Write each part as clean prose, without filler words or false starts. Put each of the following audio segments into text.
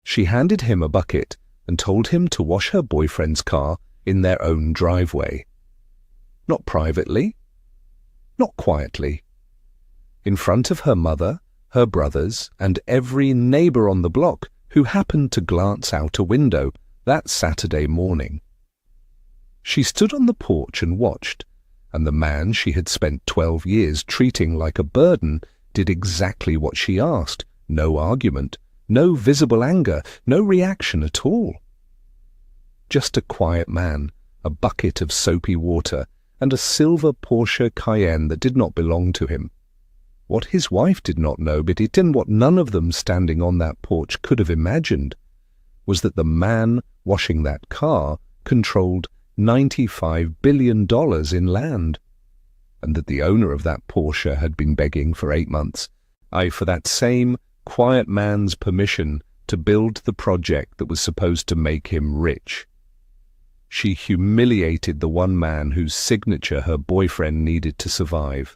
She handed him a bucket and told him to wash her boyfriend's car in their own driveway. Not privately, not quietly. In front of her mother, her brothers, and every neighbor on the block who happened to glance out a window that Saturday morning. She stood on the porch and watched, and the man she had spent 12 years treating like a burden did exactly what she asked. No argument, no visible anger, no reaction at all. Just a quiet man, a bucket of soapy water, and a silver Porsche Cayenne that did not belong to him. What his wife did not know, but it in what none of them standing on that porch could have imagined, was that the man washing that car controlled $95 billion in land, and that the owner of that Porsche had been begging for 8 months, for that same quiet man's permission to build the project that was supposed to make him rich. She humiliated the one man whose signature her boyfriend needed to survive.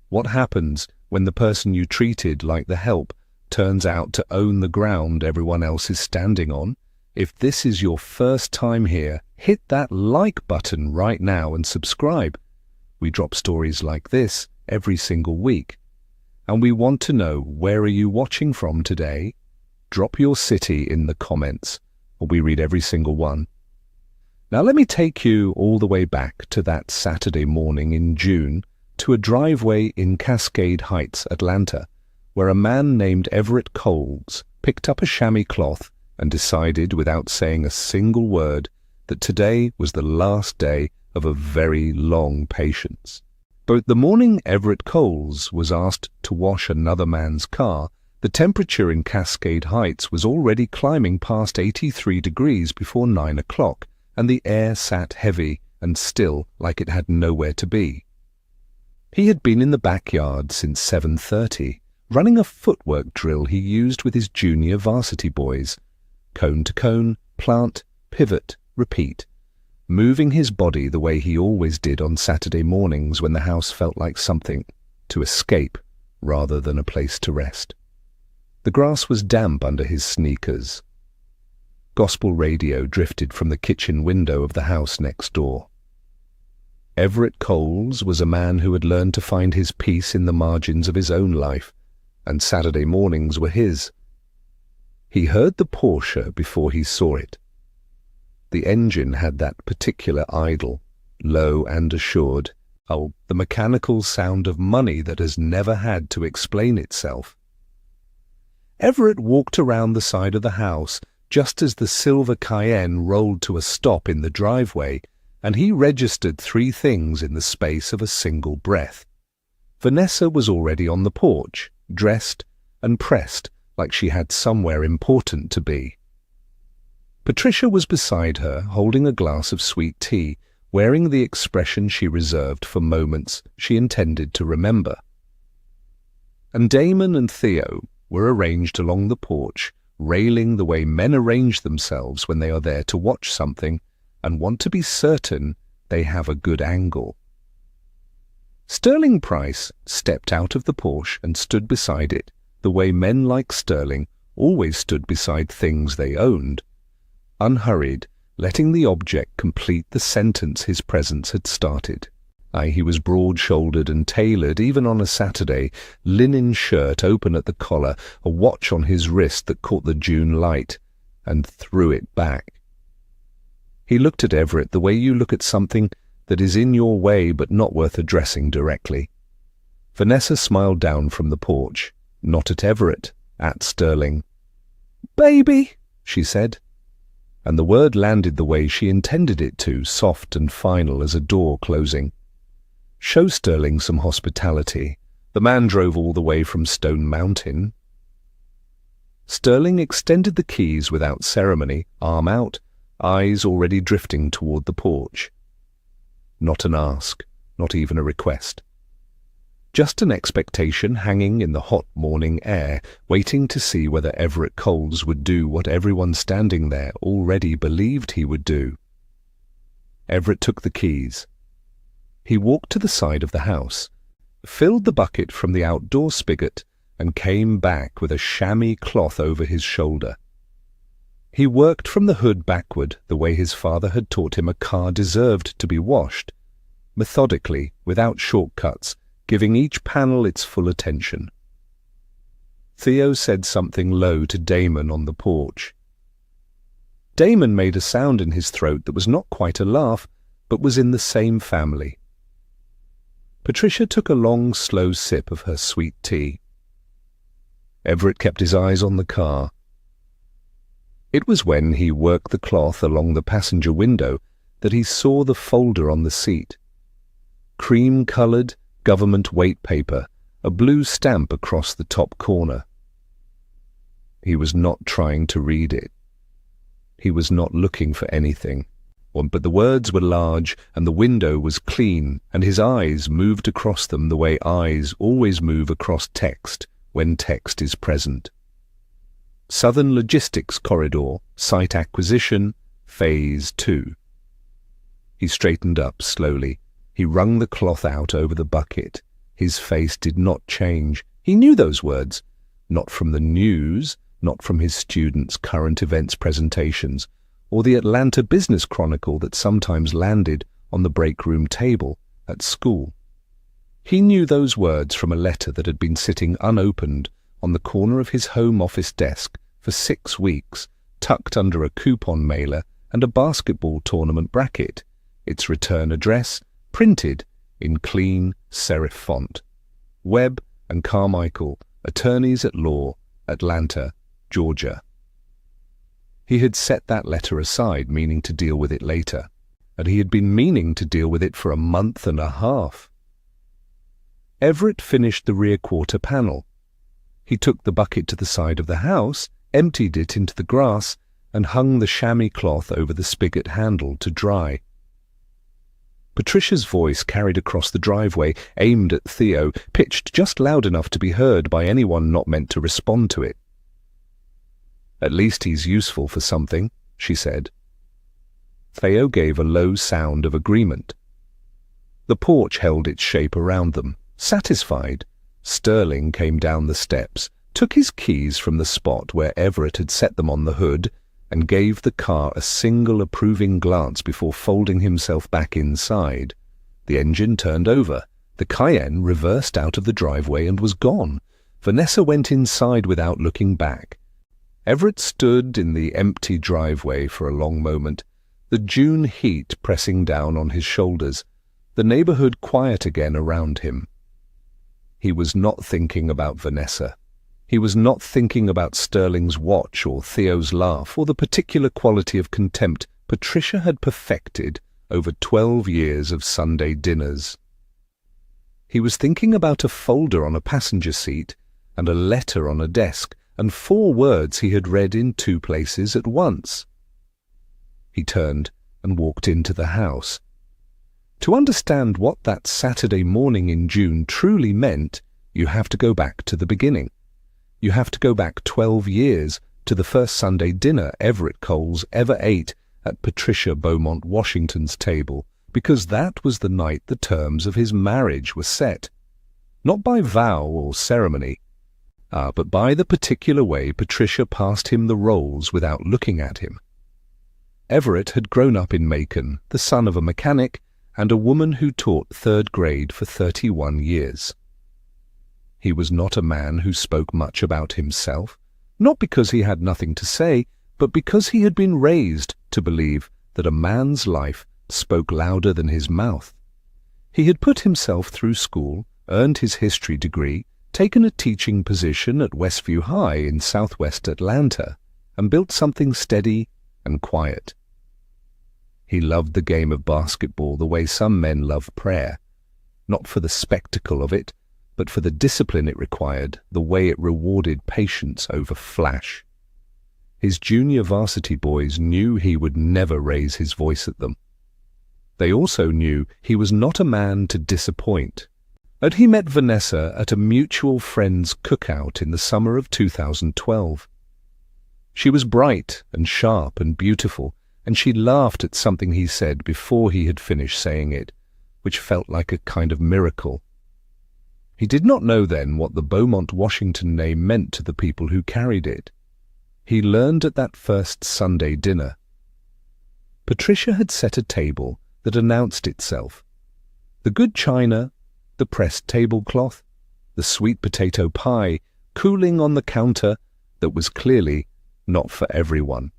What happens when the person you treated like the help turns out to own the ground everyone else is standing on? If this is your first time here, hit that like button right now and subscribe. We drop stories like this every single week. And we want to know, where are you watching from today? Drop your city in the comments, or we read every single one. Now let me take you all the way back to that Saturday morning in June, to a driveway in Cascade Heights, Atlanta, where a man named Everett Coles picked up a chamois cloth and decided, without saying a single word, that today was the last day of a very long patience. But the morning Everett Coles was asked to wash another man's car, the temperature in Cascade Heights was already climbing past 83 degrees before 9 o'clock, and the air sat heavy and still like it had nowhere to be. He had been in the backyard since 7:30, running a footwork drill he used with his junior varsity boys. Cone to cone, plant, pivot, repeat, moving his body the way he always did on Saturday mornings when the house felt like something to escape rather than a place to rest. The grass was damp under his sneakers. Gospel radio drifted from the kitchen window of the house next door. Everett Coles was a man who had learned to find his peace in the margins of his own life, and Saturday mornings were his. He heard the Porsche before he saw it. The engine had that particular idle, low and assured, the mechanical sound of money that has never had to explain itself. Everett walked around the side of the house just as the silver Cayenne rolled to a stop in the driveway, and he registered 3 things in the space of a single breath. Vanessa was already on the porch, dressed and pressed like she had somewhere important to be. Patricia was beside her, holding a glass of sweet tea, wearing the expression she reserved for moments she intended to remember. And Damon and Theo were arranged along the porch, railing the way men arrange themselves when they are there to watch something and want to be certain they have a good angle. Sterling Price stepped out of the Porsche and stood beside it, the way men like Sterling always stood beside things they owned, unhurried, letting the object complete the sentence his presence had started. He was broad-shouldered and tailored, even on a Saturday, linen shirt open at the collar, a watch on his wrist that caught the June light, and threw it back. He looked at Everett the way you look at something that is in your way but not worth addressing directly. Vanessa smiled down from the porch, not at Everett, at Sterling. "Baby," she said, and the word landed the way she intended it to, soft and final as a door closing. Show Sterling some hospitality. The man drove all the way from Stone Mountain. Sterling extended the keys without ceremony, arm out, eyes already drifting toward the porch. Not an ask, not even a request. Just an expectation hanging in the hot morning air, waiting to see whether Everett Coles would do what everyone standing there already believed he would do. Everett took the keys. He walked to the side of the house, filled the bucket from the outdoor spigot, and came back with a chamois cloth over his shoulder. He worked from the hood backward, the way his father had taught him a car deserved to be washed, methodically, without shortcuts, giving each panel its full attention. Theo said something low to Damon on the porch. Damon made a sound in his throat that was not quite a laugh, but was in the same family. Patricia took a long, slow sip of her sweet tea. Everett kept his eyes on the car. It was when he worked the cloth along the passenger window that he saw the folder on the seat. Cream-coloured government weight paper, a blue stamp across the top corner. He was not trying to read it. He was not looking for anything. But the words were large, and the window was clean, and his eyes moved across them the way eyes always move across text when text is present. Southern Logistics Corridor, Site Acquisition, Phase 2. He straightened up slowly. He wrung the cloth out over the bucket. His face did not change. He knew those words, not from the news, not from his students' current events presentations, or the Atlanta Business Chronicle that sometimes landed on the break room table at school. He knew those words from a letter that had been sitting unopened on the corner of his home office desk for 6 weeks, tucked under a coupon mailer and a basketball tournament bracket, its return address printed in clean serif font. Webb and Carmichael, attorneys at law, Atlanta, Georgia. He had set that letter aside, meaning to deal with it later, and he had been meaning to deal with it for a month and a half. Everett finished the rear quarter panel. He took the bucket to the side of the house, emptied it into the grass, and hung the chamois cloth over the spigot handle to dry. Patricia's voice carried across the driveway, aimed at Theo, pitched just loud enough to be heard by anyone not meant to respond to it. "At least he's useful for something," she said. Theo gave a low sound of agreement. The porch held its shape around them. Satisfied, Sterling came down the steps, took his keys from the spot where Everett had set them on the hood, and gave the car a single approving glance before folding himself back inside. The engine turned over. The Cayenne reversed out of the driveway and was gone. Vanessa went inside without looking back. Everett stood in the empty driveway for a long moment, the June heat pressing down on his shoulders, the neighborhood quiet again around him. He was not thinking about Vanessa. He was not thinking about Sterling's watch or Theo's laugh or the particular quality of contempt Patricia had perfected over 12 years of Sunday dinners. He was thinking about a folder on a passenger seat and a letter on a desk and 4 words he had read in 2 places at once. He turned and walked into the house. To understand what that Saturday morning in June truly meant, you have to go back to the beginning. You have to go back 12 years to the first Sunday dinner Everett Coles ever ate at Patricia Beaumont Washington's table, because that was the night the terms of his marriage were set. Not by vow or ceremony, but by the particular way Patricia passed him the rolls without looking at him. Everett had grown up in Macon, the son of a mechanic and a woman who taught 3rd grade for 31 years. He was not a man who spoke much about himself, not because he had nothing to say, but because he had been raised to believe that a man's life spoke louder than his mouth. He had put himself through school, earned his history degree, taken a teaching position at Westview High in southwest Atlanta, and built something steady and quiet. He loved the game of basketball the way some men love prayer, not for the spectacle of it, but for the discipline it required, the way it rewarded patience over flash. His junior varsity boys knew he would never raise his voice at them. They also knew he was not a man to disappoint. And he met Vanessa at a mutual friend's cookout in the summer of 2012. She was bright and sharp and beautiful, and she laughed at something he said before he had finished saying it, which felt like a kind of miracle. He did not know then what the Beaumont Washington name meant to the people who carried it. He learned at that first Sunday dinner. Patricia had set a table that announced itself. The good china, the pressed tablecloth, the sweet potato pie cooling on the counter that was clearly not for everyone.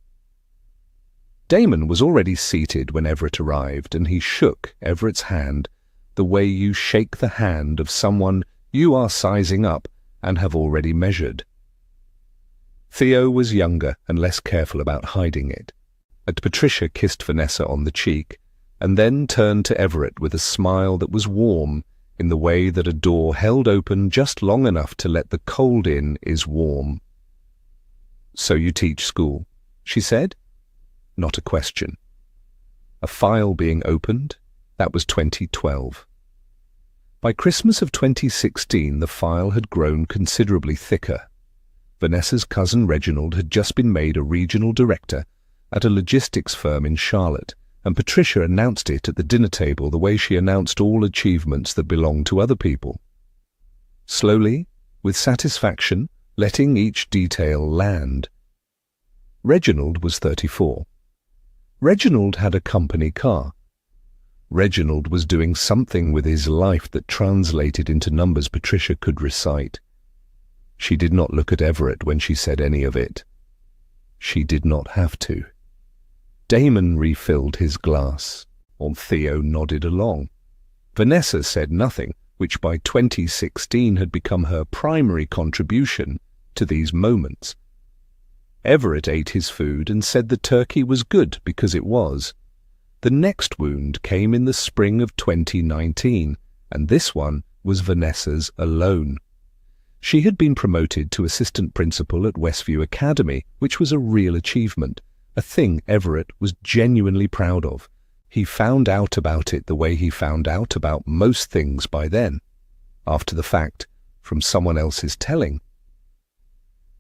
Damon was already seated when Everett arrived, and he shook Everett's hand the way you shake the hand of someone you are sizing up and have already measured. Theo was younger and less careful about hiding it. And Patricia kissed Vanessa on the cheek, and then turned to Everett with a smile that was warm in the way that a door held open just long enough to let the cold in is warm. "So you teach school," she said. Not a question. A file being opened, that was 2012. By Christmas of 2016, the file had grown considerably thicker. Vanessa's cousin Reginald had just been made a regional director at a logistics firm in Charlotte, and Patricia announced it at the dinner table the way she announced all achievements that belonged to other people. Slowly, with satisfaction, letting each detail land. Reginald was 34. Reginald had a company car. Reginald was doing something with his life that translated into numbers Patricia could recite. She did not look at Everett when she said any of it. She did not have to. Damon refilled his glass, while Theo nodded along. Vanessa said nothing, which by 2016 had become her primary contribution to these moments. Everett ate his food and said the turkey was good because it was. The next wound came in the spring of 2019, and this one was Vanessa's alone. She had been promoted to assistant principal at Westview Academy, which was a real achievement, a thing Everett was genuinely proud of. He found out about it the way he found out about most things by then, after the fact, from someone else's telling.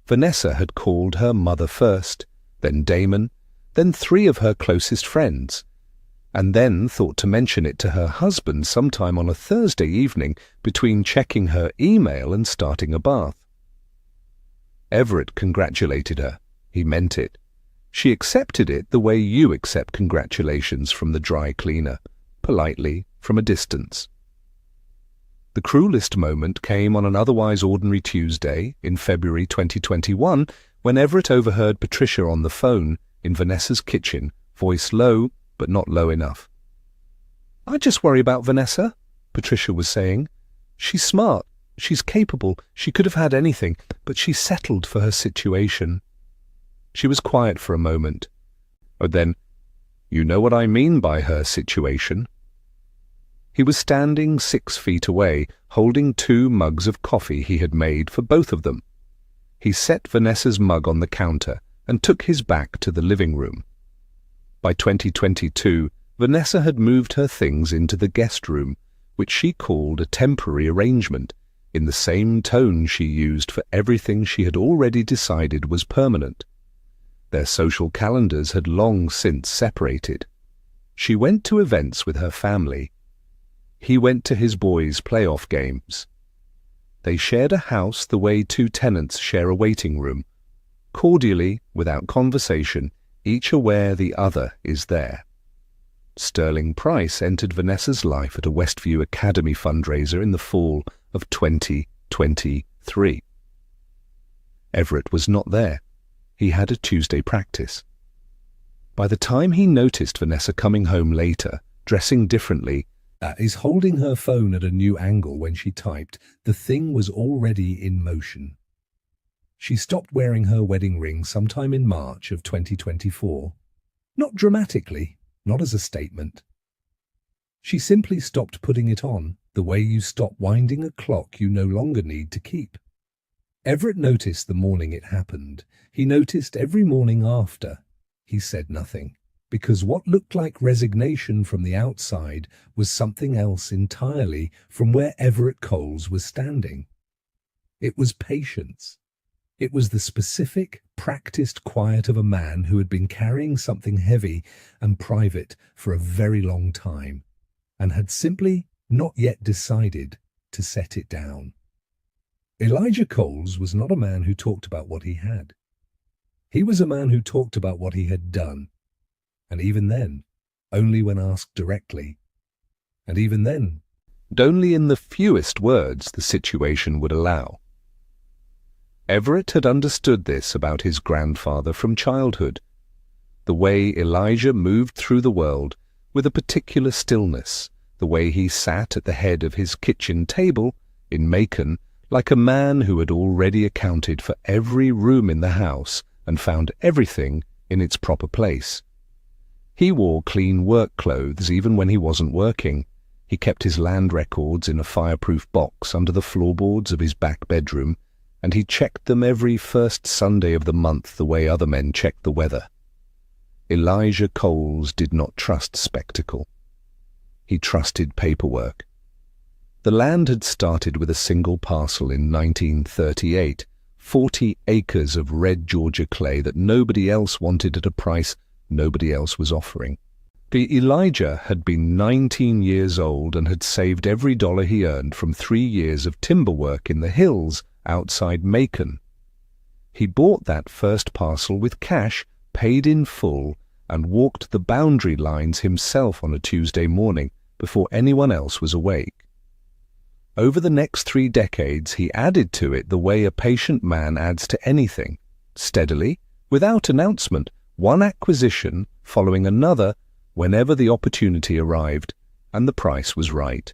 Vanessa had called her mother first, then Damon, then 3 of her closest friends, and then thought to mention it to her husband sometime on a Thursday evening between checking her email and starting a bath. Everett congratulated her. He meant it. She accepted it the way you accept congratulations from the dry cleaner, politely, from a distance. The cruelest moment came on an otherwise ordinary Tuesday in February 2021 when Everett overheard Patricia on the phone in Vanessa's kitchen, voice low but not low enough. "I just worry about Vanessa," Patricia was saying. "She's smart, she's capable, she could have had anything, but she settled for her situation." She was quiet for a moment. Oh, then, "You know what I mean by her situation." He was standing 6 feet away, holding 2 mugs of coffee he had made for both of them. He set Vanessa's mug on the counter and took his back to the living room. By 2022, Vanessa had moved her things into the guest room, which she called a temporary arrangement, in the same tone she used for everything she had already decided was permanent. Their social calendars had long since separated. She went to events with her family. He went to his boys' playoff games. They shared a house the way 2 tenants share a waiting room, cordially, without conversation, each aware the other is there. Sterling Price entered Vanessa's life at a Westview Academy fundraiser in the fall of 2023. Everett was not there. He had a Tuesday practice. By the time he noticed Vanessa coming home later, dressing differently, is holding her phone at a new angle when she typed, the thing was already in motion. She stopped wearing her wedding ring sometime in March of 2024. Not dramatically, not as a statement. She simply stopped putting it on, the way you stop winding a clock you no longer need to keep. Everett noticed the morning it happened. He noticed every morning after. He said nothing, because what looked like resignation from the outside was something else entirely from where Everett Coles was standing. It was patience. It was the specific, practiced quiet of a man who had been carrying something heavy and private for a very long time, and had simply not yet decided to set it down. Elijah Coles was not a man who talked about what he had. He was a man who talked about what he had done, and even then, only when asked directly. And even then, only in the fewest words the situation would allow. Everett had understood this about his grandfather from childhood. The way Elijah moved through the world with a particular stillness, the way he sat at the head of his kitchen table in Macon like a man who had already accounted for every room in the house and found everything in its proper place. He wore clean work clothes even when he wasn't working. He kept his land records in a fireproof box under the floorboards of his back bedroom, and he checked them every first Sunday of the month the way other men checked the weather. Elijah Coles did not trust spectacle. He trusted paperwork. The land had started with a single parcel in 1938, 40 acres of red Georgia clay that nobody else wanted at a price nobody else was offering. Elijah had been 19 years old and had saved every dollar he earned from 3 years of timber work in the hills outside Macon. He bought that first parcel with cash, paid in full, and walked the boundary lines himself on a Tuesday morning before anyone else was awake. Over the next 3 decades he added to it the way a patient man adds to anything, steadily, without announcement, one acquisition following another whenever the opportunity arrived and the price was right.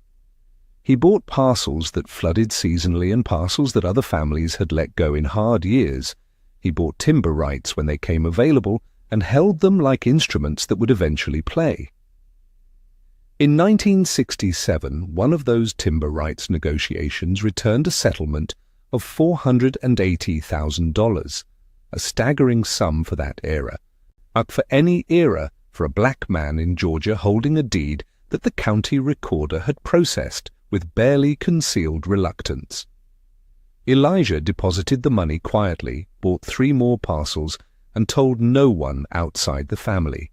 He bought parcels that flooded seasonally and parcels that other families had let go in hard years. He bought timber rights when they came available and held them like instruments that would eventually play. In 1967, one of those timber rights negotiations returned a settlement of $480,000, a staggering sum for that era, but for any era for a black man in Georgia holding a deed that the county recorder had processed with barely concealed reluctance. Elijah deposited the money quietly, bought 3 more parcels, and told no one outside the family.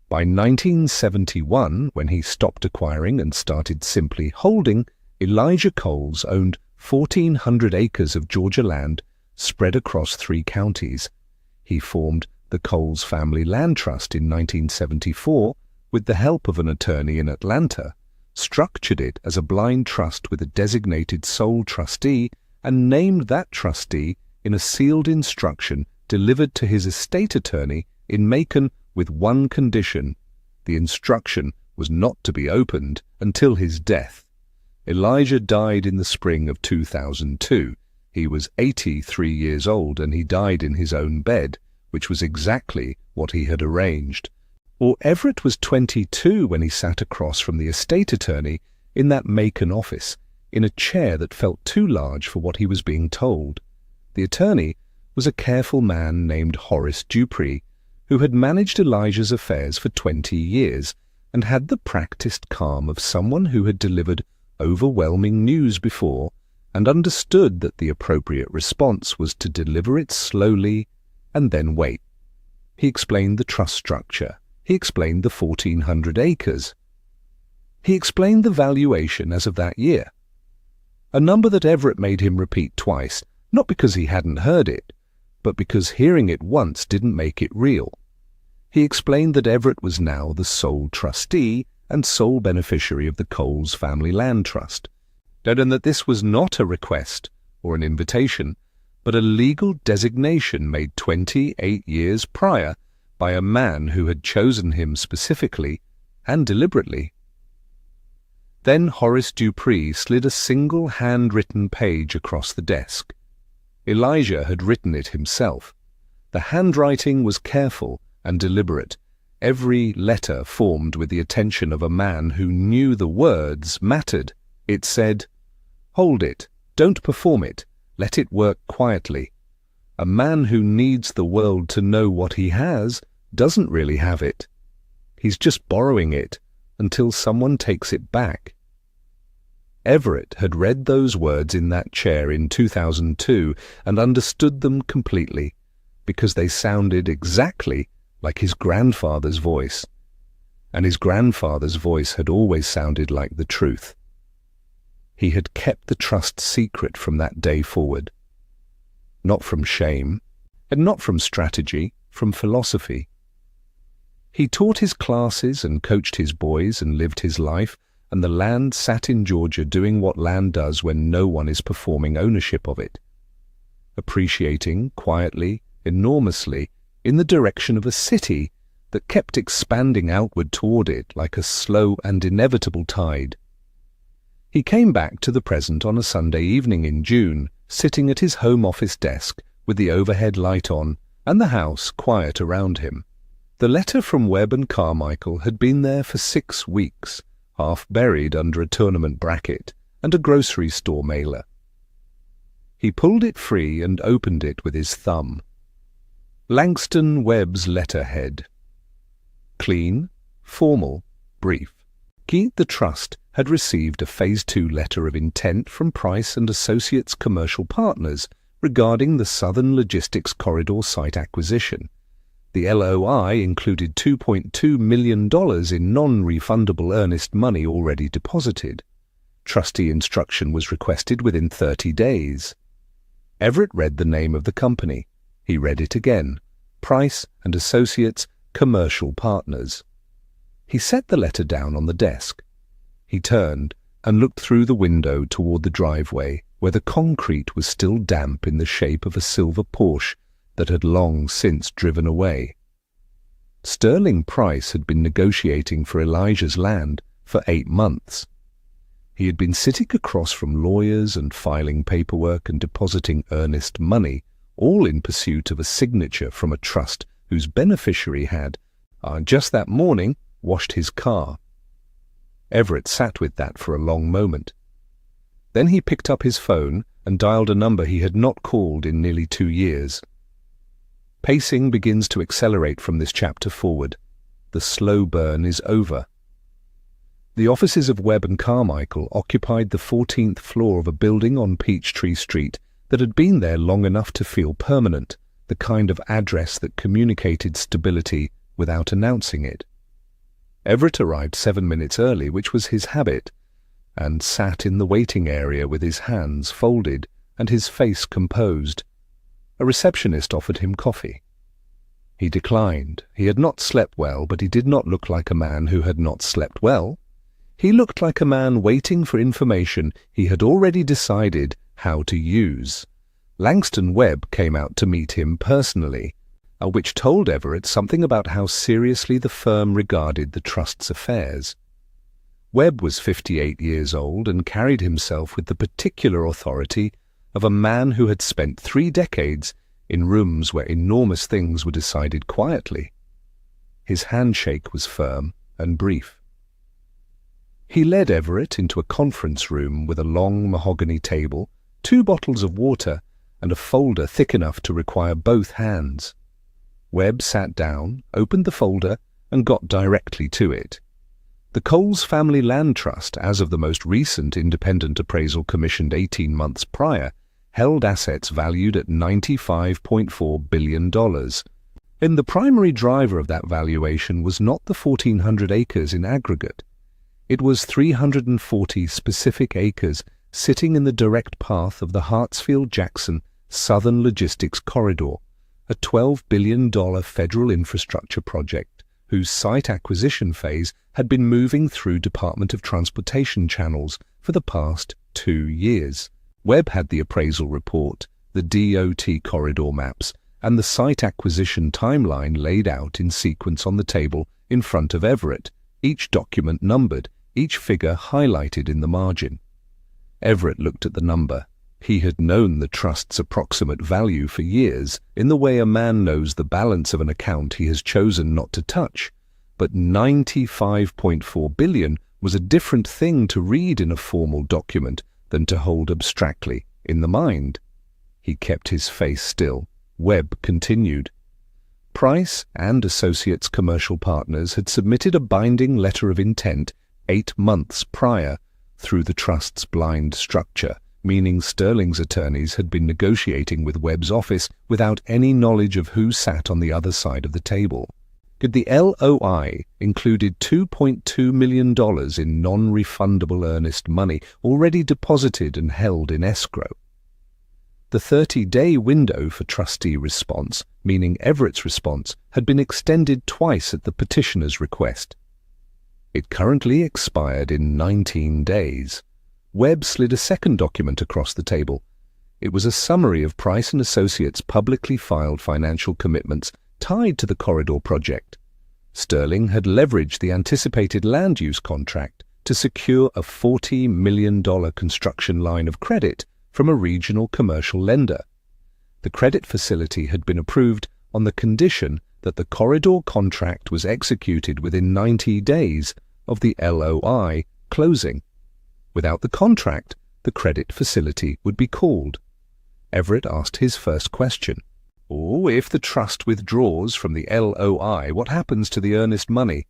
By 1971, when he stopped acquiring and started simply holding, Elijah Coles owned 1,400 acres of Georgia land spread across 3 counties. He formed the Coles Family Land Trust in 1974 with the help of an attorney in Atlanta, structured it as a blind trust with a designated sole trustee, and named that trustee in a sealed instruction delivered to his estate attorney in Macon with one condition: the instruction was not to be opened until his death. Elijah died in the spring of 2002. He was 83 years old and he died in his own bed, which was exactly what he had arranged. Or Everett was 22 when he sat across from the estate attorney in that Macon office, in a chair that felt too large for what he was being told. The attorney was a careful man named Horace Dupree, who had managed Elijah's affairs for 20 years and had the practiced calm of someone who had delivered overwhelming news before and understood that the appropriate response was to deliver it slowly and then wait. He explained the trust structure. He explained the 1,400 acres. He explained the valuation as of that year, a number that Everett made him repeat twice, not because he hadn't heard it, but because hearing it once didn't make it real. He explained that Everett was now the sole trustee and sole beneficiary of the Coles Family Land Trust, and that this was not a request or an invitation, but a legal designation made 28 years prior by a man who had chosen him specifically and deliberately. Then Horace Dupree slid a single handwritten page across the desk. Elijah had written it himself. The handwriting was careful and deliberate, every letter formed with the attention of a man who knew the words mattered. It said, "Hold it, don't perform it, let it work quietly. A man who needs the world to know what he has doesn't really have it. He's just borrowing it until someone takes it back." Everett had read those words in that chair in 2002 and understood them completely, because they sounded exactly like his grandfather's voice, and his grandfather's voice had always sounded like the truth. He had kept the trust secret from that day forward. Not from shame, and not from strategy, from philosophy. He taught his classes and coached his boys and lived his life, and the land sat in Georgia doing what land does when no one is performing ownership of it. Appreciating, quietly, enormously, in the direction of a city that kept expanding outward toward it like a slow and inevitable tide. He came back to the present on a Sunday evening in June, sitting at his home office desk with the overhead light on and the house quiet around him. The letter from Webb and Carmichael had been there for 6 weeks, half buried under a tournament bracket and a grocery store mailer. He pulled it free and opened it with his thumb. Langston Webb's letterhead. Clean, formal, brief. Keith the Trust had received a Phase 2 letter of intent from Price and Associates Commercial Partners regarding the Southern Logistics Corridor site acquisition. The LOI included $2.2 million in non-refundable earnest money already deposited. Trustee instruction was requested within 30 days. Everett read the name of the company. He read it again. Price and Associates Commercial Partners. He set the letter down on the desk. He turned and looked through the window toward the driveway, where the concrete was still damp in the shape of a silver Porsche that had long since driven away. Sterling Price had been negotiating for Elijah's land for 8 months. He had been sitting across from lawyers and filing paperwork and depositing earnest money, all in pursuit of a signature from a trust whose beneficiary had, just that morning, washed his car. Everett sat with that for a long moment. Then he picked up his phone and dialed a number he had not called in nearly 2 years. Pacing begins to accelerate from this chapter forward. The slow burn is over. The offices of Webb and Carmichael occupied the 14th floor of a building on Peachtree Street that had been there long enough to feel permanent, the kind of address that communicated stability without announcing it. Everett arrived 7 minutes early, which was his habit, and sat in the waiting area with his hands folded and his face composed. A receptionist offered him coffee. He declined. He had not slept well, but he did not look like a man who had not slept well. He looked like a man waiting for information he had already decided how to use. Langston Webb came out to meet him personally, which told Everett something about how seriously the firm regarded the trust's affairs. Webb was 58 years old and carried himself with the particular authority of a man who had spent 3 decades in rooms where enormous things were decided quietly. His handshake was firm and brief. He led Everett into a conference room with a long mahogany table, 2 bottles of water, and a folder thick enough to require both hands. Webb sat down, opened the folder, and got directly to it. The Coles Family Land Trust, as of the most recent independent appraisal commissioned 18 months prior, held assets valued at $95.4 billion. And the primary driver of that valuation was not the 1,400 acres in aggregate. It was 340 specific acres sitting in the direct path of the Hartsfield-Jackson Southern Logistics Corridor, a $12 billion federal infrastructure project whose site acquisition phase had been moving through Department of Transportation channels for the past 2 years. Webb had the appraisal report, the DOT corridor maps, and the site acquisition timeline laid out in sequence on the table in front of Everett, each document numbered, each figure highlighted in the margin. Everett looked at the number. He had known the trust's approximate value for years, in the way a man knows the balance of an account he has chosen not to touch, but $95.4 billion was a different thing to read in a formal document than to hold abstractly in the mind. He kept his face still. Webb continued. Price and Associates Commercial Partners had submitted a binding letter of intent 8 months prior through the trust's blind structure, meaning Sterling's attorneys had been negotiating with Webb's office without any knowledge of who sat on the other side of the table. The LOI included $2.2 million in non-refundable earnest money already deposited and held in escrow. The 30-day window for trustee response, meaning Everett's response, had been extended twice at the petitioner's request. It currently expired in 19 days. Webb slid a second document across the table. It was a summary of Price & Associates' publicly filed financial commitments tied to the corridor project. Sterling had leveraged the anticipated land use contract to secure a $40 million construction line of credit from a regional commercial lender. The credit facility had been approved on the condition that the corridor contract was executed within 90 days of the LOI closing. Without the contract, the credit facility would be called. Everett asked his first question. If the trust withdraws from the LOI, what happens to the earnest money?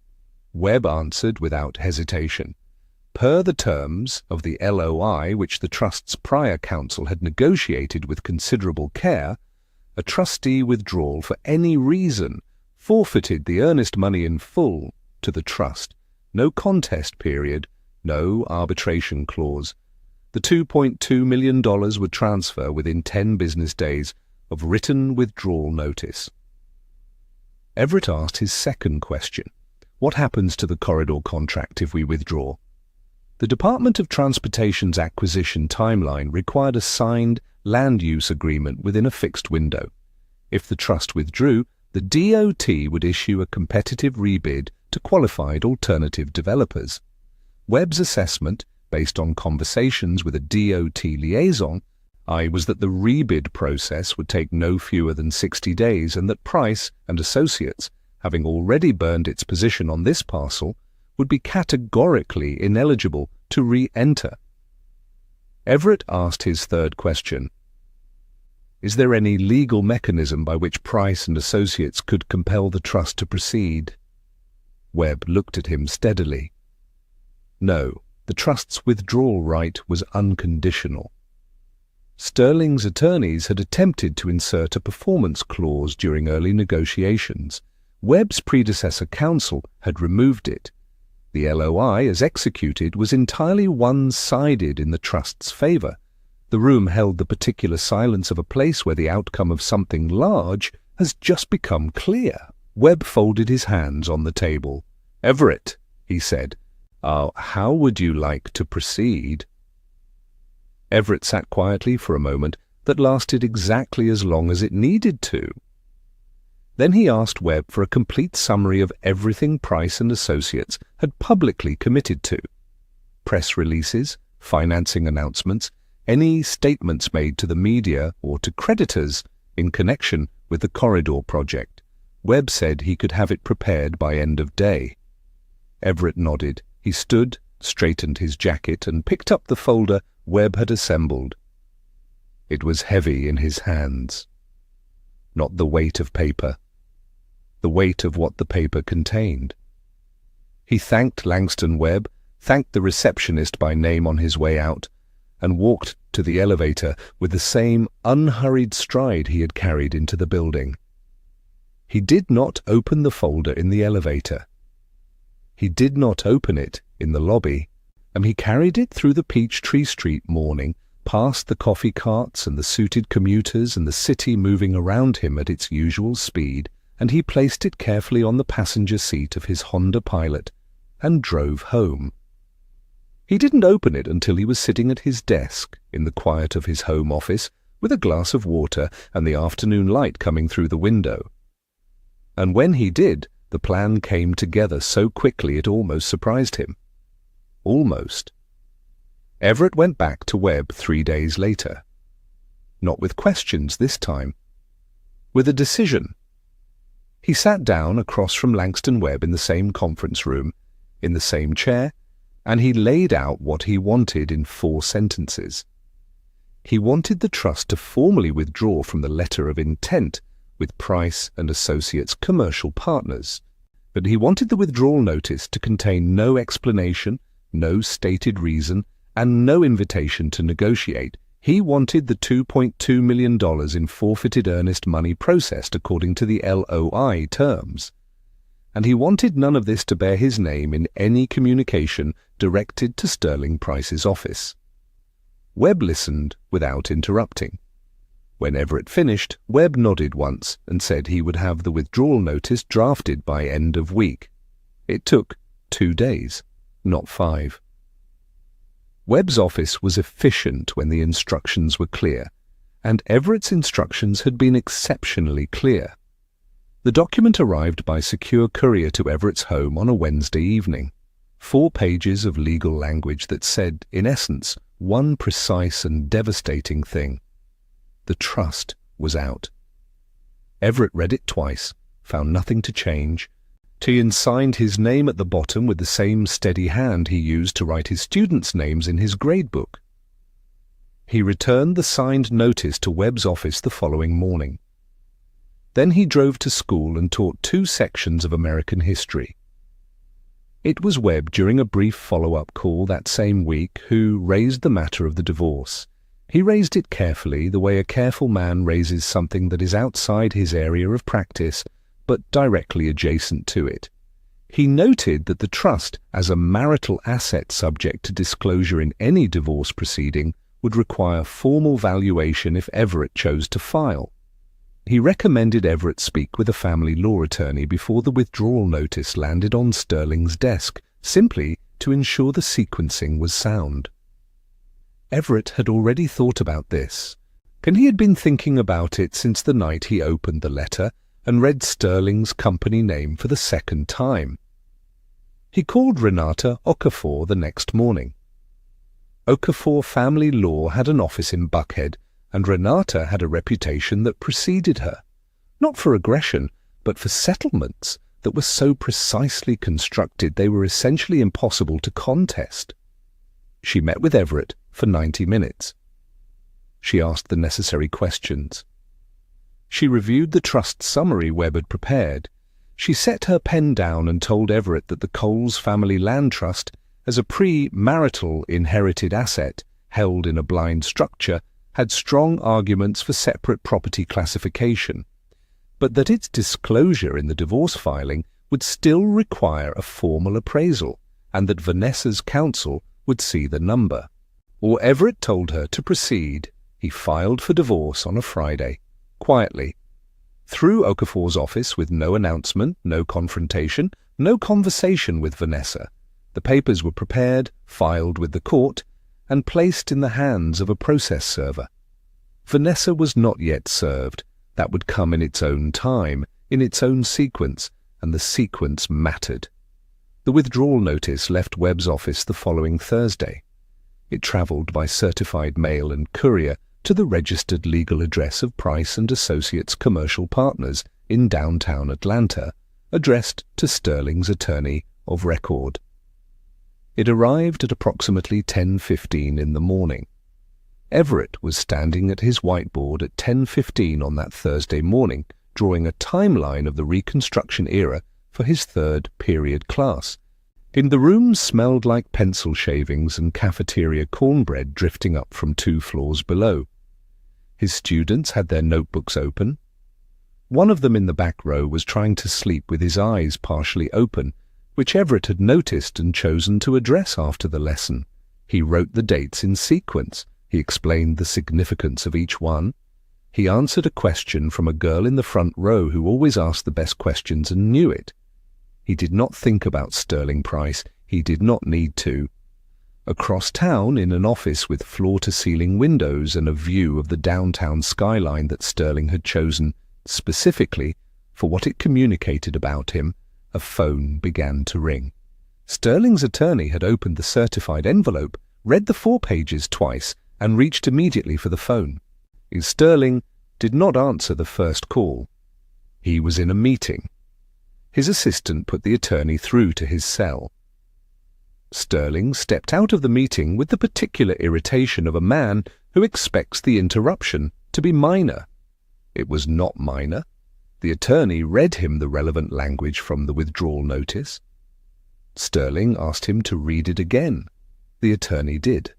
Webb answered without hesitation. Per the terms of the LOI, which the trust's prior counsel had negotiated with considerable care, a trustee withdrawal for any reason forfeited the earnest money in full to the trust. No contest period, no arbitration clause. The $2.2 million would transfer within 10 business days of written withdrawal notice. Everett asked his second question. What happens to the corridor contract if we withdraw? The Department of Transportation's acquisition timeline required a signed land use agreement within a fixed window. If the trust withdrew, the DOT would issue a competitive rebid to qualified alternative developers. Webb's assessment, based on conversations with a DOT liaison, was that the rebid process would take no fewer than 60 days and that Price & Associates, having already burned its position on this parcel, would be categorically ineligible to re-enter. Everett asked his third question. Is there any legal mechanism by which Price & Associates could compel the trust to proceed? Webb looked at him steadily. No, the trust's withdrawal right was unconditional. Sterling's attorneys had attempted to insert a performance clause during early negotiations. Webb's predecessor counsel had removed it. The LOI, as executed, was entirely one-sided in the trust's favor. The room held the particular silence of a place where the outcome of something large has just become clear. Webb folded his hands on the table. Everett, he said, how would you like to proceed? Everett sat quietly for a moment that lasted exactly as long as it needed to. Then he asked Webb for a complete summary of everything Price & Associates had publicly committed to. Press releases, financing announcements, any statements made to the media or to creditors in connection with the corridor project. Webb said he could have it prepared by end of day. Everett nodded. He stood, straightened his jacket, and picked up the folder Webb had assembled. It was heavy in his hands. Not the weight of paper, the weight of what the paper contained. He thanked Langston Webb, thanked the receptionist by name on his way out, and walked to the elevator with the same unhurried stride he had carried into the building. He did not open the folder in the elevator. He did not open it in the lobby, and he carried it through the Peachtree Street morning, past the coffee carts and the suited commuters and the city moving around him at its usual speed, and he placed it carefully on the passenger seat of his Honda Pilot and drove home. He didn't open it until he was sitting at his desk in the quiet of his home office with a glass of water and the afternoon light coming through the window. And when he did, the plan came together so quickly it almost surprised him. Almost. Everett went back to Webb 3 days later. Not with questions this time. With a decision. He sat down across from Langston Webb in the same conference room, in the same chair, and he laid out what he wanted in 4 sentences. He wanted the trust to formally withdraw from the letter of intent with Price & Associates commercial partners, but he wanted the withdrawal notice to contain no explanation, no stated reason, and no invitation to negotiate. He wanted the $2.2 million in forfeited earnest money processed according to the LOI terms. and he wanted none of this to bear his name in any communication directed to Sterling Price's office. Webb listened without interrupting. When Everett finished, Webb nodded once and said he would have the withdrawal notice drafted by end of week. It took 2 days, not 5. Webb's office was efficient when the instructions were clear, and Everett's instructions had been exceptionally clear. The document arrived by secure courier to Everett's home on a Wednesday evening. 4 pages of legal language that said, in essence, one precise and devastating thing. The trust was out. Everett read it twice, found nothing to change. Tian signed his name at the bottom with the same steady hand he used to write his students' names in his gradebook. He returned the signed notice to Webb's office the following morning. Then he drove to school and taught 2 sections of American history. It was Webb, during a brief follow-up call that same week, who raised the matter of the divorce. He raised it carefully, the way a careful man raises something that is outside his area of practice, but directly adjacent to it. He noted that the trust, as a marital asset subject to disclosure in any divorce proceeding, would require formal valuation if Everett chose to file. He recommended Everett speak with a family law attorney before the withdrawal notice landed on Sterling's desk, simply to ensure the sequencing was sound. Everett had already thought about this, and he had been thinking about it since the night he opened the letter and read Sterling's company name for the 2nd time. He called Renata Okafor the next morning. Okafor Family Law had an office in Buckhead, and Renata had a reputation that preceded her, not for aggression, but for settlements that were so precisely constructed they were essentially impossible to contest. She met with Everett for 90 minutes. She asked the necessary questions. She reviewed the trust summary Webb had prepared. She set her pen down and told Everett that the Coles Family Land Trust, as a pre-marital inherited asset held in a blind structure, had strong arguments for separate property classification, but that its disclosure in the divorce filing would still require a formal appraisal, and that Vanessa's counsel would see the number. Or Everett told her to proceed. He filed for divorce on a Friday, quietly, through Okafor's office, with no announcement, no confrontation, no conversation with Vanessa. The papers were prepared, filed with the court, and placed in the hands of a process server. Vanessa was not yet served. That would come in its own time, in its own sequence, and the sequence mattered. The withdrawal notice left Webb's office the following Thursday. It travelled by certified mail and courier to the registered legal address of Price and Associates Commercial Partners in downtown Atlanta, addressed to Sterling's attorney of record. It arrived at approximately 10:15 in the morning. Everett was standing at his whiteboard at 10:15 on that Thursday morning, drawing a timeline of the Reconstruction era for his 3rd period class. The room smelled like pencil shavings and cafeteria cornbread drifting up from 2 floors below. His students had their notebooks open. One of them in the back row was trying to sleep with his eyes partially open, which Everett had noticed and chosen to address after the lesson. He wrote the dates in sequence. He explained the significance of each one. He answered a question from a girl in the front row who always asked the best questions and knew it. He did not think about Sterling Price. He did not need to. Across town, in an office with floor-to-ceiling windows and a view of the downtown skyline that Sterling had chosen specifically for what it communicated about him, a phone began to ring. Sterling's attorney had opened the certified envelope, read the 4 pages twice, and reached immediately for the phone. Sterling did not answer the first call. He was in a meeting. His assistant put the attorney through to his cell. Sterling stepped out of the meeting with the particular irritation of a man who expects the interruption to be minor. It was not minor. The attorney read him the relevant language from the withdrawal notice. Sterling asked him to read it again. The attorney did.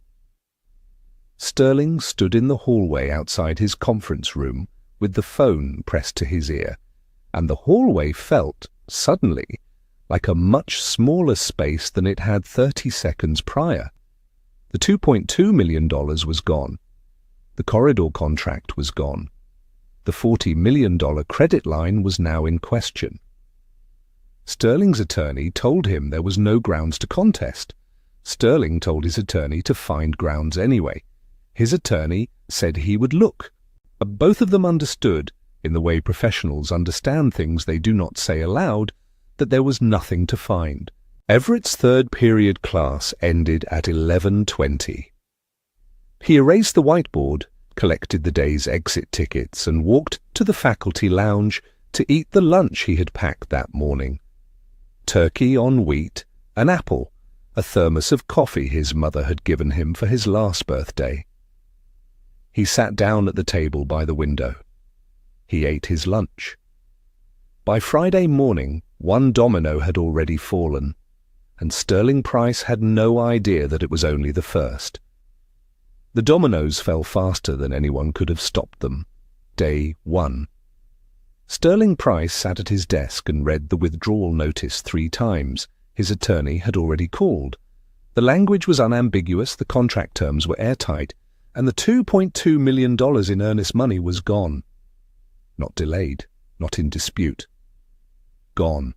Sterling stood in the hallway outside his conference room with the phone pressed to his ear, and the hallway felt, suddenly, like a much smaller space than it had 30 seconds prior. The $2.2 million was gone. The corridor contract was gone. The $40 million credit line was now in question. Sterling's attorney told him there was no grounds to contest. Sterling told his attorney to find grounds anyway. His attorney said he would look. Both of them understood, in the way professionals understand things they do not say aloud, that there was nothing to find. Everett's third period class ended at 11:20. He erased the whiteboard, collected the day's exit tickets, and walked to the faculty lounge to eat the lunch he had packed that morning. Turkey on wheat, an apple, a thermos of coffee his mother had given him for his last birthday. He sat down at the table by the window. He ate his lunch. By Friday morning, one domino had already fallen, and Sterling Price had no idea that it was only the first. The dominoes fell faster than anyone could have stopped them. Day 1. Sterling Price sat at his desk and read the withdrawal notice 3 times. His attorney had already called. The language was unambiguous, the contract terms were airtight, and the $2.2 million in earnest money was gone. Not delayed, not in dispute. Gone.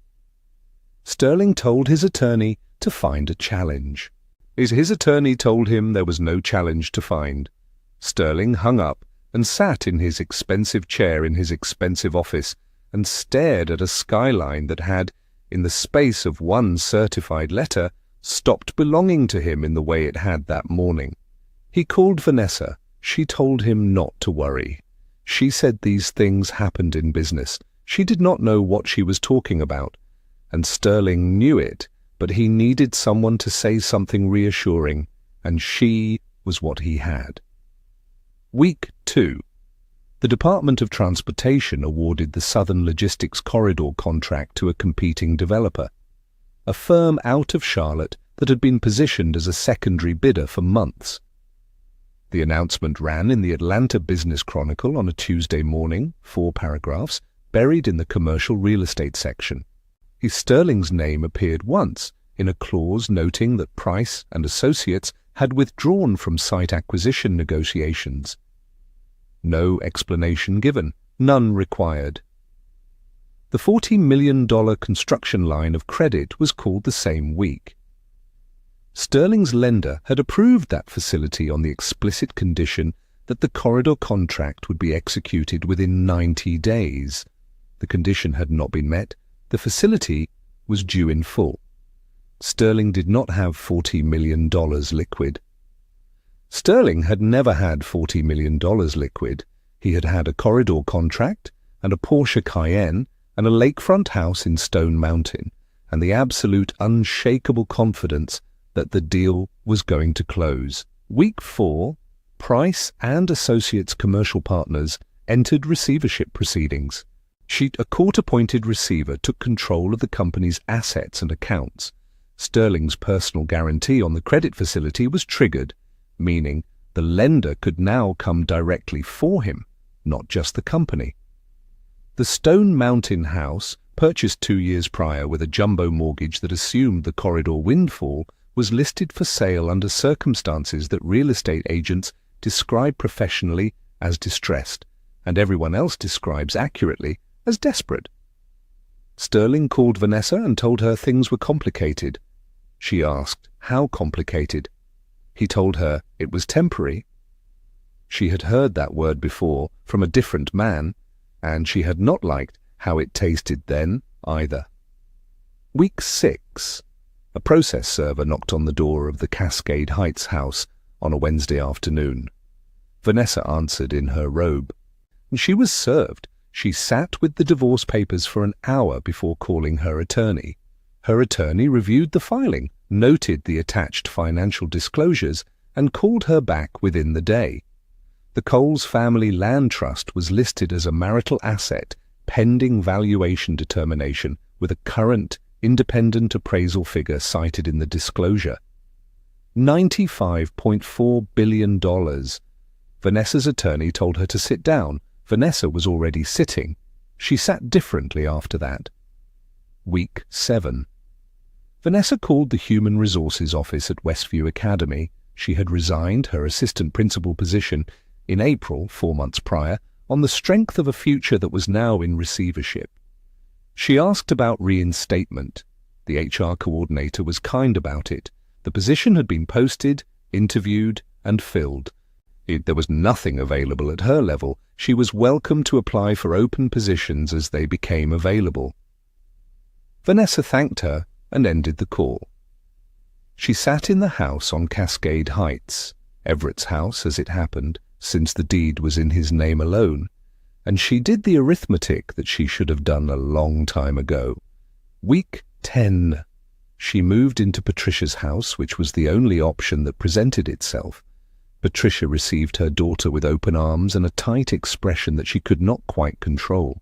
Sterling told his attorney to find a challenge. His attorney told him there was no challenge to find. Sterling hung up and sat in his expensive chair in his expensive office and stared at a skyline that had, in the space of one certified letter, stopped belonging to him in the way it had that morning. He called Vanessa. She told him not to worry. She said these things happened in business. She did not know what she was talking about, and Sterling knew it, but he needed someone to say something reassuring, and she was what he had. Week 2. The Department of Transportation awarded the Southern Logistics Corridor contract to a competing developer, a firm out of Charlotte that had been positioned as a secondary bidder for months. The announcement ran in the Atlanta Business Chronicle on a Tuesday morning, 4 paragraphs, buried in the commercial real estate section. Sterling's name appeared once, in a clause noting that Price and Associates had withdrawn from site acquisition negotiations. No explanation given, none required. The $40 million construction line of credit was called the same week. Sterling's lender had approved that facility on the explicit condition that the corridor contract would be executed within 90 days. The condition had not been met. The facility was due in full. Sterling did not have $40 million liquid. Sterling had never had $40 million liquid. He had had a corridor contract and a Porsche Cayenne and a lakefront house in Stone Mountain, and the absolute unshakable confidence that the deal was going to close. Week 4, Price and Associates commercial partners entered receivership proceedings. A court-appointed receiver took control of the company's assets and accounts. Sterling's personal guarantee on the credit facility was triggered, meaning the lender could now come directly for him, not just the company. The Stone Mountain house, purchased 2 years prior with a jumbo mortgage that assumed the corridor windfall, was listed for sale under circumstances that real estate agents describe professionally as distressed, and everyone else describes accurately as desperate. Sterling called Vanessa and told her things were complicated. She asked how complicated. He told her it was temporary. She had heard that word before from a different man, and she had not liked how it tasted then either. Week 6. A process server knocked on the door of the Cascade Heights house on a Wednesday afternoon. Vanessa answered in her robe. She was served. She sat with the divorce papers for an hour before calling her attorney. Her attorney reviewed the filing, noted the attached financial disclosures, and called her back within the day. The Coles family land trust was listed as a marital asset pending valuation determination with a current independent appraisal figure cited in the disclosure. $95.4 billion. Vanessa's attorney told her to sit down. Vanessa was already sitting. She sat differently after that. Week 7. Vanessa called the Human Resources Office at Westview Academy. She had resigned her assistant principal position in April, 4 months prior, on the strength of a future that was now in receivership. She asked about reinstatement. The HR coordinator was kind about it. The position had been posted, interviewed, and filled. There was nothing available at her level. She was welcome to apply for open positions as they became available. Vanessa thanked her and ended the call. She sat in the house on Cascade Heights, Everett's house as it happened, since the deed was in his name alone, and she did the arithmetic that she should have done a long time ago. Week 10. She moved into Patricia's house, which was the only option that presented itself. Patricia received her daughter with open arms and a tight expression that she could not quite control.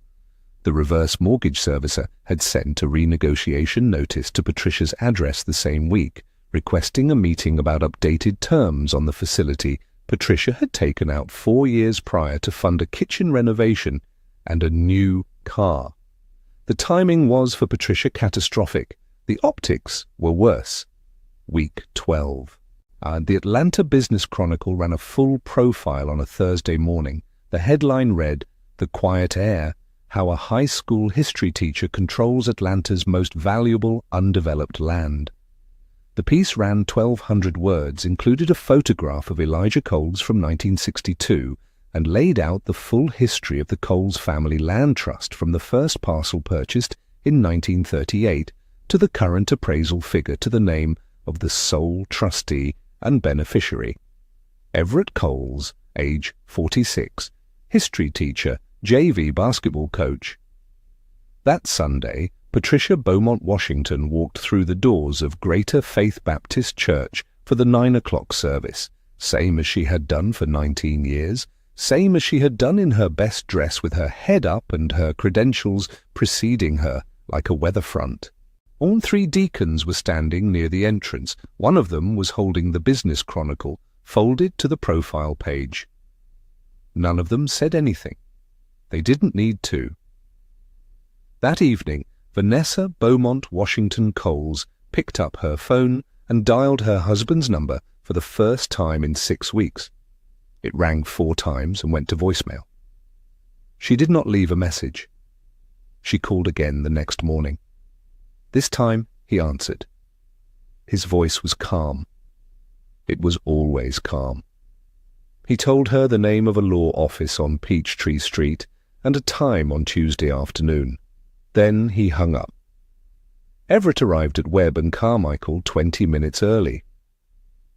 The reverse mortgage servicer had sent a renegotiation notice to Patricia's address the same week, requesting a meeting about updated terms on the facility Patricia had taken out 4 years prior to fund a kitchen renovation and a new car. The timing was for Patricia catastrophic. The optics were worse. Week 12. The Atlanta Business Chronicle ran a full profile on a Thursday morning. The headline read, "The Quiet Heir: How a High School History Teacher Controls Atlanta's Most Valuable Undeveloped Land." The piece ran 1,200 words, included a photograph of Elijah Coles from 1962, and laid out the full history of the Coles family land trust from the first parcel purchased in 1938 to the current appraisal figure to the name of the sole trustee and beneficiary. Everett Coles, age 46, history teacher, JV basketball coach. That Sunday, Patricia Beaumont Washington walked through the doors of Greater Faith Baptist Church for the 9 o'clock service, same as she had done for 19 years, same as she had done in her best dress with her head up and her credentials preceding her like a weather front. All 3 deacons were standing near the entrance. One of them was holding the Business Chronicle, folded to the profile page. None of them said anything. They didn't need to. That evening, Vanessa Beaumont Washington Coles picked up her phone and dialed her husband's number for the first time in 6 weeks. It rang 4 times and went to voicemail. She did not leave a message. She called again the next morning. This time he answered. His voice was calm. It was always calm. He told her the name of a law office on Peachtree Street and a time on Tuesday afternoon. Then he hung up. Everett arrived at Webb and Carmichael 20 minutes early.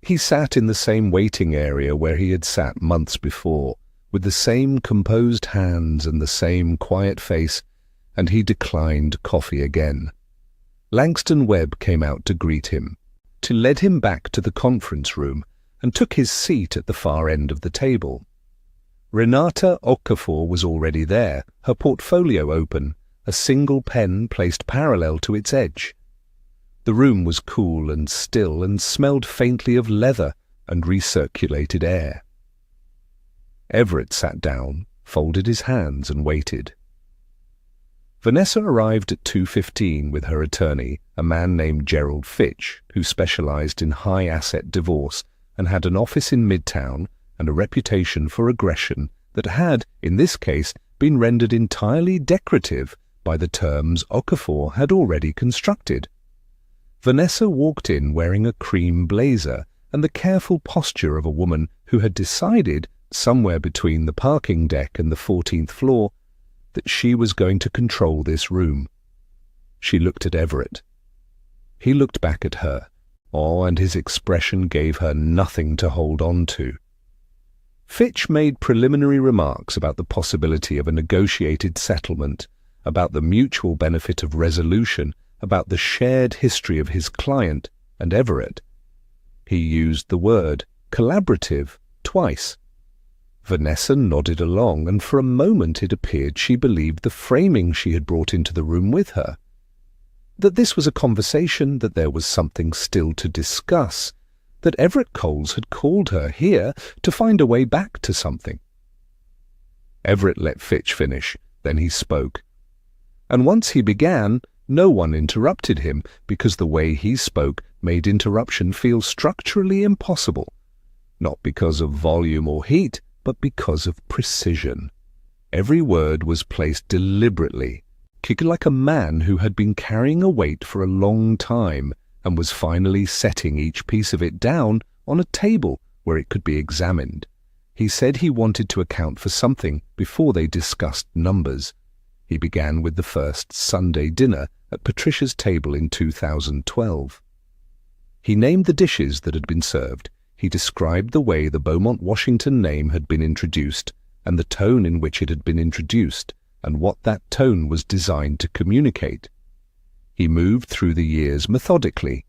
He sat in the same waiting area where he had sat months before, with the same composed hands and the same quiet face, and he declined coffee again. Langston Webb came out to greet him, to lead him back to the conference room, and took his seat at the far end of the table. Renata Okafor was already there, her portfolio open, a single pen placed parallel to its edge. The room was cool and still and smelled faintly of leather and recirculated air. Everett sat down, folded his hands and waited. Vanessa arrived at 2:15 with her attorney, a man named Gerald Fitch, who specialized in high-asset divorce and had an office in Midtown and a reputation for aggression that had, in this case, been rendered entirely decorative by the terms Okafor had already constructed. Vanessa walked in wearing a cream blazer and the careful posture of a woman who had decided, somewhere between the parking deck and the 14th floor, that she was going to control this room. She looked at Everett. He looked back at her, and his expression gave her nothing to hold on to. Fitch made preliminary remarks about the possibility of a negotiated settlement, about the mutual benefit of resolution, about the shared history of his client and Everett. He used the word collaborative twice. Vanessa nodded along, and for a moment it appeared she believed the framing she had brought into the room with her. That this was a conversation, that there was something still to discuss, that Everett Coles had called her here to find a way back to something. Everett let Fitch finish, then he spoke. And once he began, No one interrupted him because the way he spoke made interruption feel structurally impossible, not because of volume or heat, but because of precision. Every word was placed deliberately, like a man who had been carrying a weight for a long time and was finally setting each piece of it down on a table where it could be examined. He said he wanted to account for something before they discussed numbers. He began with the first Sunday dinner at Patricia's table in 2012. He named the dishes that had been served. He described the way the Beaumont Washington name had been introduced and the tone in which it had been introduced and what that tone was designed to communicate. He moved through the years methodically.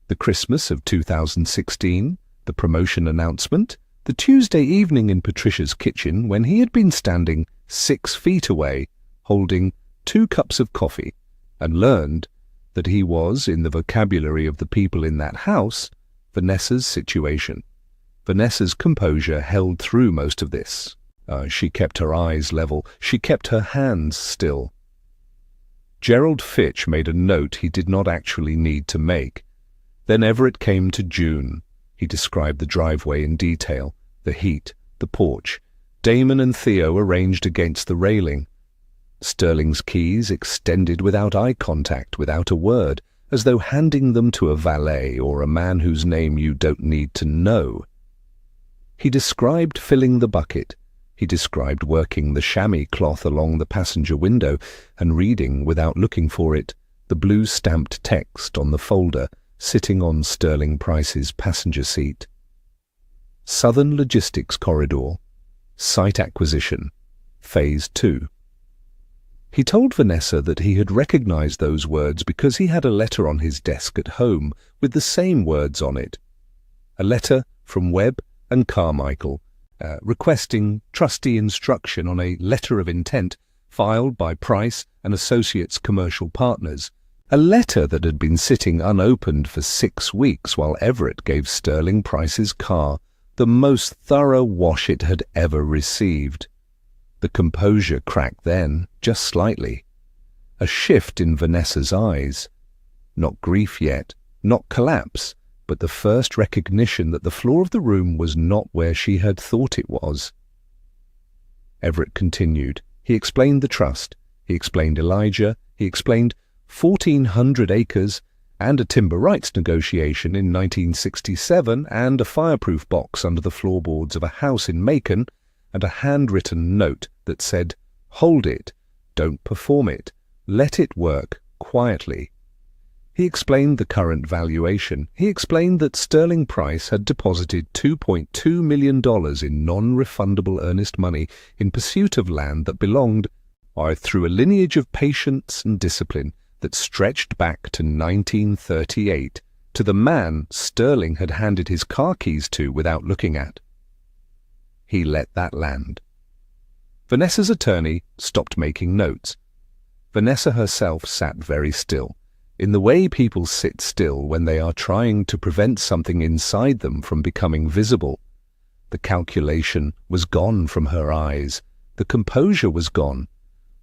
The Christmas of 2016, the promotion announcement, the Tuesday evening in Patricia's kitchen when he had been standing 6 feet away, holding 2 cups of coffee, and learned that he was, in the vocabulary of the people in that house, Vanessa's situation. Vanessa's composure held through most of this. She kept her eyes level. She kept her hands still. Gerald Fitch made a note he did not actually need to make. Then Everett came to June. He described the driveway in detail, the heat, the porch. Damon and Theo arranged against the railing. Sterling's keys extended without eye contact, without a word, as though handing them to a valet or a man whose name you don't need to know. He described filling the bucket. He described working the chamois cloth along the passenger window and reading, without looking for it, the blue-stamped text on the folder sitting on Sterling Price's passenger seat. Southern Logistics Corridor, Site Acquisition, Phase 2. He told Vanessa that he had recognized those words because he had a letter on his desk at home with the same words on it. A letter from Webb and Carmichael, requesting trustee instruction on a letter of intent filed by Price and Associates Commercial Partners, a letter that had been sitting unopened for 6 weeks while Everett gave Sterling Price's car the most thorough wash it had ever received. The composure cracked then, just slightly. A shift in Vanessa's eyes. Not grief yet, not collapse, but the first recognition that the floor of the room was not where she had thought it was. Everett continued. He explained the trust. He explained Elijah. He explained 1,400 acres and a timber rights negotiation in 1967 and a fireproof box under the floorboards of a house in Macon and a handwritten note that said, "Hold it, don't perform it, let it work quietly." He explained the current valuation. He explained that Sterling Price had deposited $2.2 million in non-refundable earnest money in pursuit of land that belonged, through a lineage of patience and discipline that stretched back to 1938, to the man Sterling had handed his car keys to without looking at. He let that land. Vanessa's attorney stopped making notes. Vanessa herself sat very still, in the way people sit still when they are trying to prevent something inside them from becoming visible. The calculation was gone from her eyes. The composure was gone.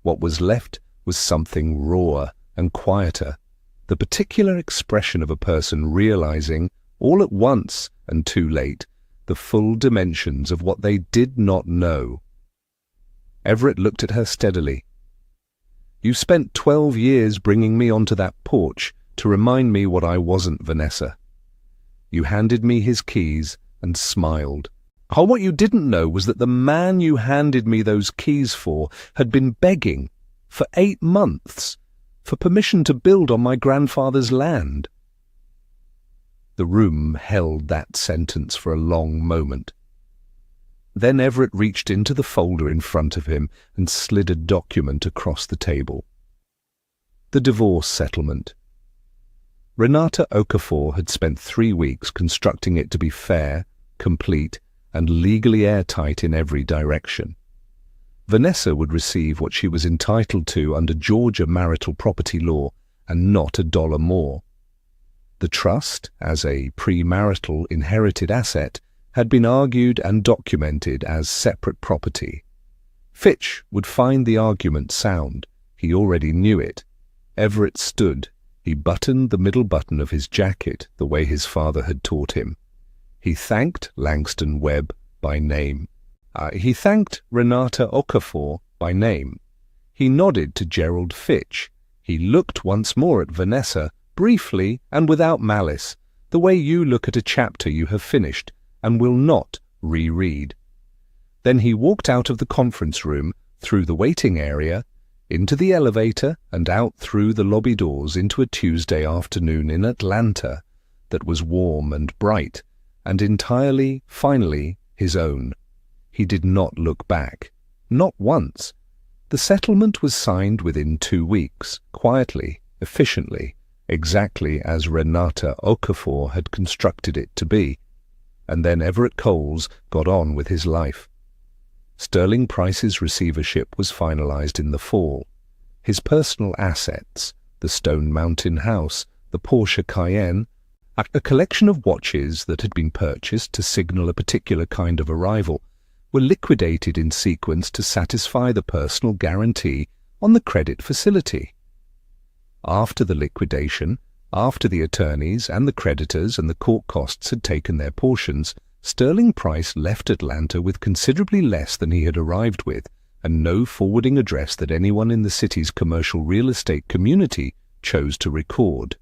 What was left was something rawer and quieter, the particular expression of a person realizing, all at once and too late, the full dimensions of what they did not know. Everett looked at her steadily. "You spent 12 years bringing me onto that porch to remind me what I wasn't, Vanessa. You handed me his keys and smiled. What you didn't know was that the man you handed me those keys for had been begging for 8 months for permission to build on my grandfather's land." The room held that sentence for a long moment. Then Everett reached into the folder in front of him and slid a document across the table. The divorce settlement. Renata Okafor had spent 3 weeks constructing it to be fair, complete, and legally airtight in every direction. Vanessa would receive what she was entitled to under Georgia marital property law, and not $1 more. The trust, as a premarital inherited asset, had been argued and documented as separate property. Fitch would find the argument sound. He already knew it. Everett stood. He buttoned the middle button of his jacket the way his father had taught him. He thanked Langston Webb by name. He thanked Renata Okafor by name. He nodded to Gerald Fitch. He looked once more at Vanessa, briefly and without malice, the way you look at a chapter you have finished and will not reread. Then he walked out of the conference room, through the waiting area, into the elevator and out through the lobby doors into a Tuesday afternoon in Atlanta that was warm and bright and entirely, finally, his own. He did not look back. Not once. The settlement was signed within 2 weeks, quietly, efficiently, exactly as Renata Okafor had constructed it to be. And then Everett Coles got on with his life. Sterling Price's receivership was finalized in the fall. His personal assets, the Stone Mountain house, the Porsche Cayenne, a collection of watches that had been purchased to signal a particular kind of arrival, were liquidated in sequence to satisfy the personal guarantee on the credit facility. After the liquidation, after the attorneys and the creditors and the court costs had taken their portions, Sterling Price left Atlanta with considerably less than he had arrived with, and no forwarding address that anyone in the city's commercial real estate community chose to record.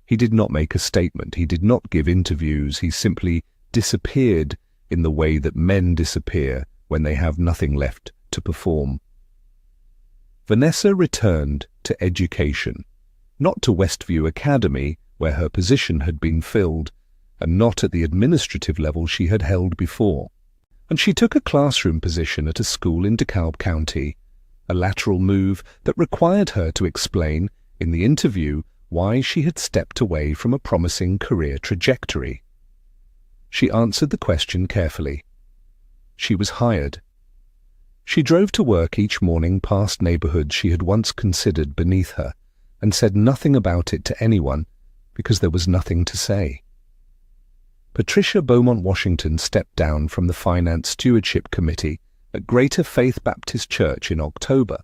He did not make a statement, he did not give interviews, he simply disappeared in the way that men disappear when they have nothing left to perform. Vanessa returned to education, not to Westview Academy, where her position had been filled, and not at the administrative level she had held before. And she took a classroom position at a school in DeKalb County, a lateral move that required her to explain, in the interview, why she had stepped away from a promising career trajectory. She answered the question carefully. She was hired. She drove to work each morning past neighborhoods she had once considered beneath her, and said nothing about it to anyone, because there was nothing to say. Patricia Beaumont Washington stepped down from the Finance Stewardship Committee at Greater Faith Baptist Church in October.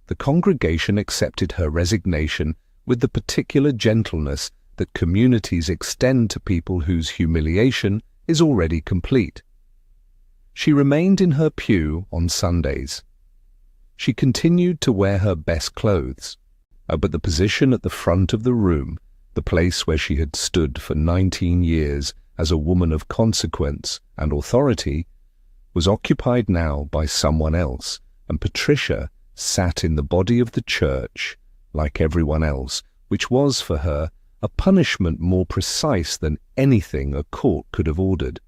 The congregation accepted her resignation with the particular gentleness that communities extend to people whose humiliation is already complete. She remained in her pew on Sundays. She continued to wear her best clothes, but the position at the front of the room, the place where she had stood for 19 years as a woman of consequence and authority, was occupied now by someone else, and Patricia sat in the body of the church like everyone else, which was for her a punishment more precise than anything a court could have ordered.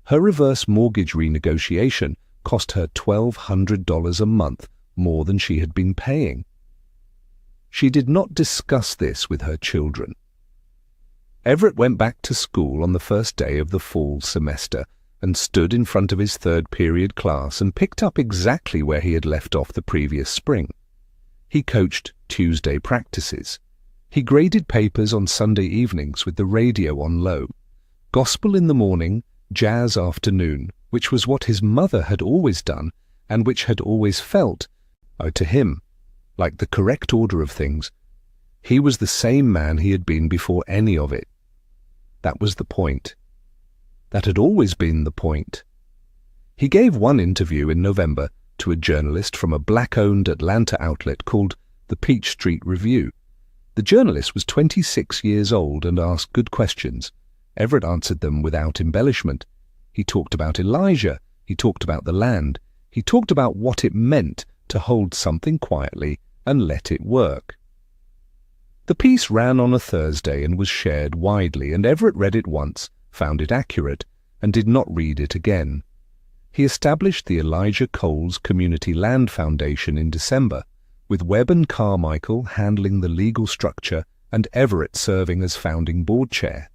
Her reverse mortgage renegotiation cost her $1,200 a month more than she had been paying. She did not discuss this with her children. Everett went back to school on the first day of the fall semester and stood in front of his third period class and picked up exactly where he had left off the previous spring. He coached Tuesday practices. He graded papers on Sunday evenings with the radio on low. Gospel in the morning, jazz afternoon, which was what his mother had always done and which had always felt, to him, like the correct order of things. He was the same man he had been before any of it. That was the point. That had always been the point. He gave one interview in November to a journalist from a black-owned Atlanta outlet called the Peach Street Review. The journalist was 26 years old and asked good questions. Everett answered them without embellishment. He talked about Elijah. He talked about the land. He talked about what it meant to hold something quietly and let it work. The piece ran on a Thursday and was shared widely, and Everett read it once, found it accurate, and did not read it again. He established the Elijah Coles Community Land Foundation in December, with Webb and Carmichael handling the legal structure and Everett serving as founding board chair.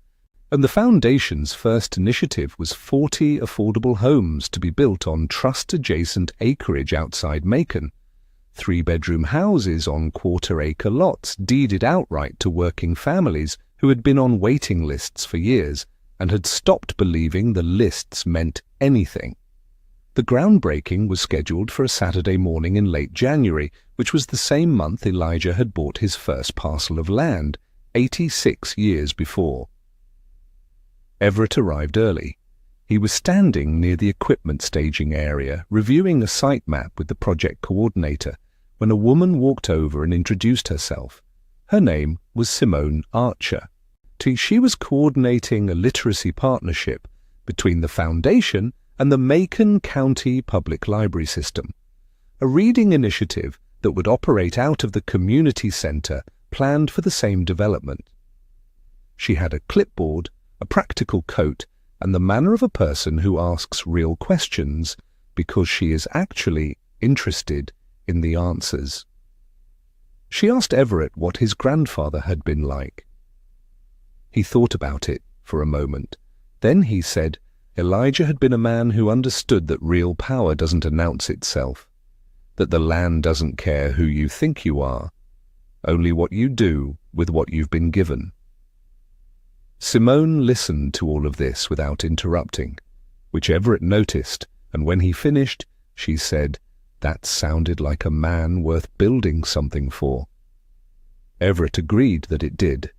And the foundation's first initiative was 40 affordable homes to be built on trust-adjacent acreage outside Macon, 3-bedroom houses on quarter-acre lots deeded outright to working families who had been on waiting lists for years and had stopped believing the lists meant anything. The groundbreaking was scheduled for a Saturday morning in late January, which was the same month Elijah had bought his first parcel of land, 86 years before. Everett arrived early. He was standing near the equipment staging area, reviewing a site map with the project coordinator, when a woman walked over and introduced herself. Her name was Simone Archer. She was coordinating a literacy partnership between the foundation and the Macon County Public Library System, a reading initiative that would operate out of the community center planned for the same development. She had a clipboard, a practical coat, and the manner of a person who asks real questions because she is actually interested in the answers. She asked Everett what his grandfather had been like. He thought about it for a moment. Then he said Elijah had been a man who understood that real power doesn't announce itself, that the land doesn't care who you think you are, only what you do with what you've been given. Simone listened to all of this without interrupting, which Everett noticed, and when he finished, she said, "That sounded like a man worth building something for." Everett agreed that it did,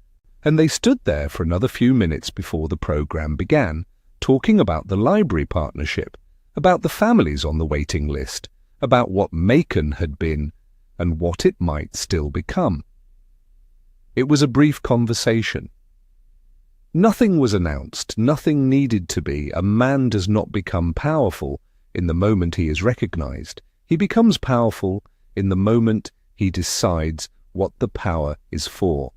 and they stood there for another few minutes before the program began, talking about the library partnership, about the families on the waiting list, about what Macon had been, and what it might still become. It was a brief conversation. Nothing was announced, nothing needed to be. A man does not become powerful in the moment he is recognized. He becomes powerful in the moment he decides what the power is for.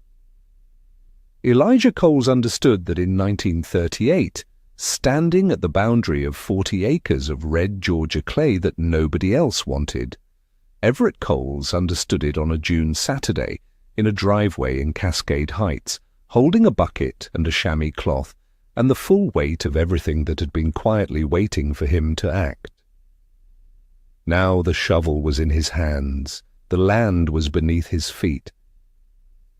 Elijah Coles understood that in 1938, standing at the boundary of 40 acres of red Georgia clay that nobody else wanted, Everett Coles understood it on a June Saturday in a driveway in Cascade Heights, holding a bucket and a chamois cloth and the full weight of everything that had been quietly waiting for him to act. Now the shovel was in his hands, the land was beneath his feet,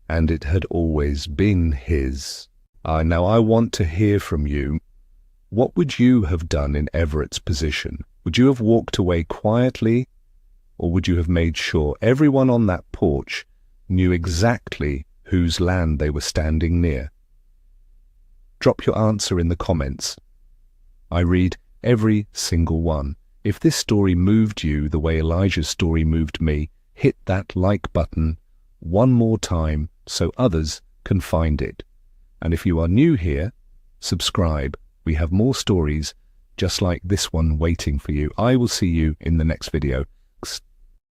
and it had always been his. Now I want to hear from you. What would you have done in Everett's position? Would you have walked away quietly, or would you have made sure everyone on that porch knew exactly whose land they were standing near? Drop your answer in the comments. I read every single one. If this story moved you the way Elijah's story moved me, hit that like button one more time so others can find it. And if you are new here, subscribe. We have more stories just like this one waiting for you. I will see you in the next video.